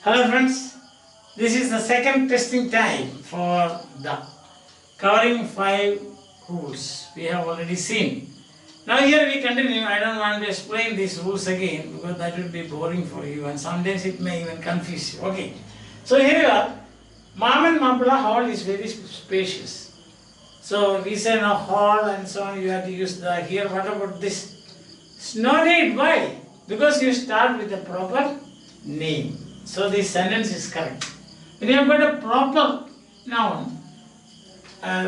Hello friends, this is the second testing time for the covering 5 rules we have already seen. Now here we continue. I don't want to explain these rules again because that will be boring for you and sometimes it may even confuse you. Okay, so here you are. Mom and Mapla hall is very spacious. So we say now hall and so on, you have to use the here. What about this? It's no need. Why? Because you start with a proper name. So this sentence is correct. When you have got a proper noun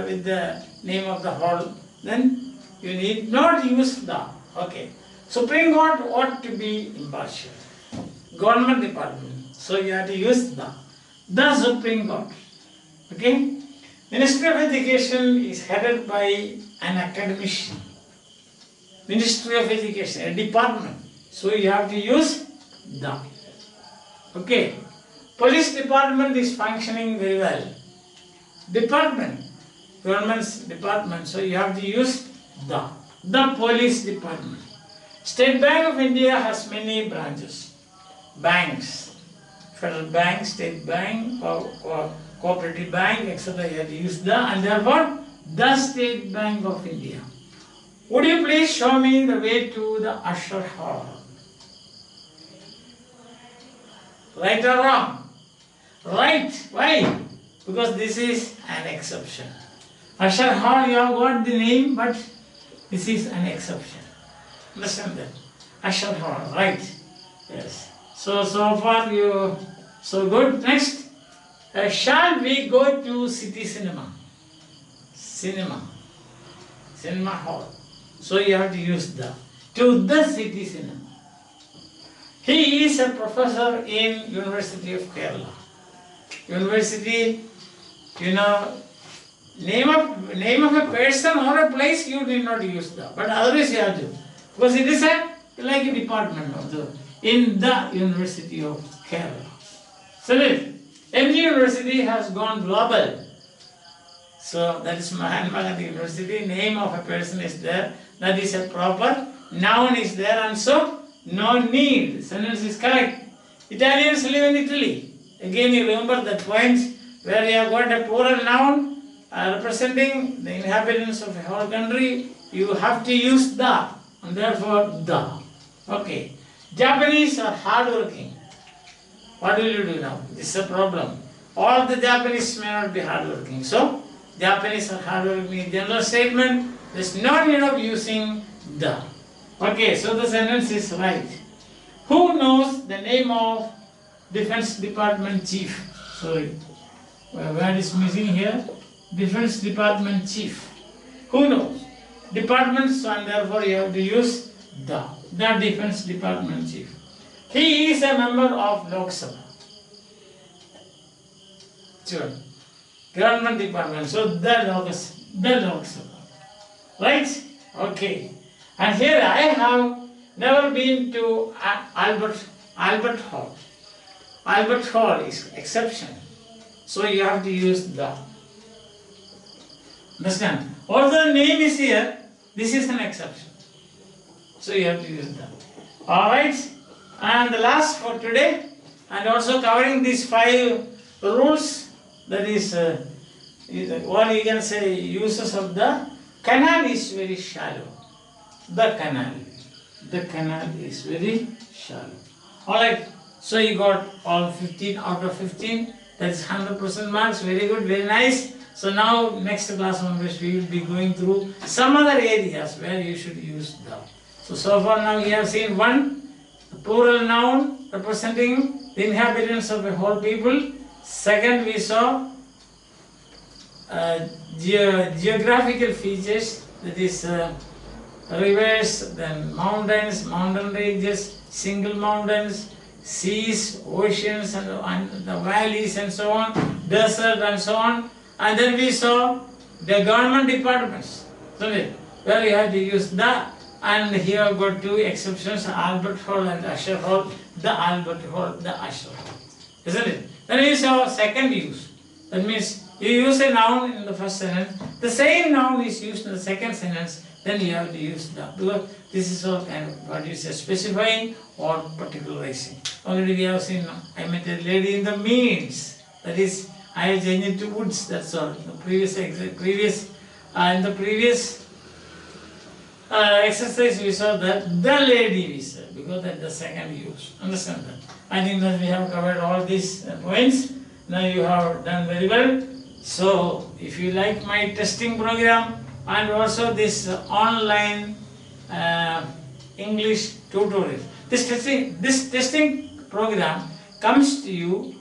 with the name of the hall, then you need not use the. Okay. Supreme Court ought to be impartial. Government department. So you have to use the. The Supreme Court. Okay. Ministry of Education is headed by an academician. Ministry of Education, a department. So you have to use the. Okay. Police department is functioning very well. Department. Government's department. So you have to use the. The police department. State Bank of India has many branches. Banks. Federal Bank, State Bank, or Cooperative Bank, etc. You have to use the, and therefore the State Bank of India. Would you please show me the way to the Usher Hall? Right or wrong? Right. Why? Because this is an exception. Usher Hall, you have got the name, but this is an exception. Understand that? Usher Hall, right? Yes. So far you, so good. Next, shall we go to city cinema? Cinema hall. So you have to use the. To the city cinema. He is a professor in University of Kerala. University, you know, name of a person or a place you did not use the, but otherwise you have to. Because it is like a department of the, in the University of Kerala. So every university has gone global. So that is Mahatma Gandhi University, name of a person is there, that is a proper noun is there, and so no need. Sentence is correct. Italians live in Italy. Again you remember that point where you have got a plural noun representing the inhabitants of a whole country, you have to use the, and therefore the. Okay. Japanese are hardworking. What will you do now? This is a problem. All the Japanese may not be hardworking. So, Japanese are hardworking in general statement. There is no need of using the. Okay, so the sentence is right. Who knows the name of Defense Department Chief? Sorry, word is missing here. Defense Department Chief. Who knows? Departments, and therefore you have to use the. The Defense Department Chief. He is a member of Lok Sabha. Sure. Government department. So the Lok Sabha. Right? Okay. And here I have never been to Albert Hall. Albert Hall is exception. So you have to use the. Understand? Although the name is here, this is an exception. So you have to use that. Alright. And the last for today, and also covering these 5 rules, that is, what you can say, uses of the canal is very shallow. The canal is very shallow. Alright. So you got all 15 out of 15. That is 100% marks. Very good, very nice. So now next class onwards we will be going through some other areas where you should use the. So far now we have seen one plural noun representing the inhabitants of a whole people. Second, we saw geographical features, that is rivers, then mountains, mountain ranges, single mountains, seas, oceans, and the valleys and so on, desert and so on. And then we saw the government departments, where you have to use the. And here I've got 2 exceptions, Albert Hall and Usher Hall. The Albert Hall, the Usher Hall. Isn't it? Then we saw second use. That means you use a noun in the first sentence. The same noun is used in the second sentence. Then you have to use the. Because This is all kind of what you say, specifying or particularizing. Already we have seen, I met a lady in the meads. That is, I have changed it to woods. That's all. In the previous exercise we saw that the lady we said, because that's the second use. Understand that? I think that we have covered all these points. Now you have done very well. So if you like my testing program and also this online English tutorial, this testing program comes to you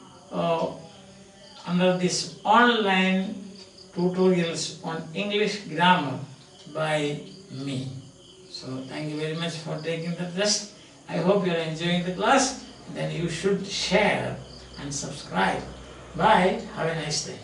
under this online tutorials on English grammar by me. So thank you very much for taking the test. I hope you are enjoying the class. Then you should share and subscribe. Bye. Have a nice day.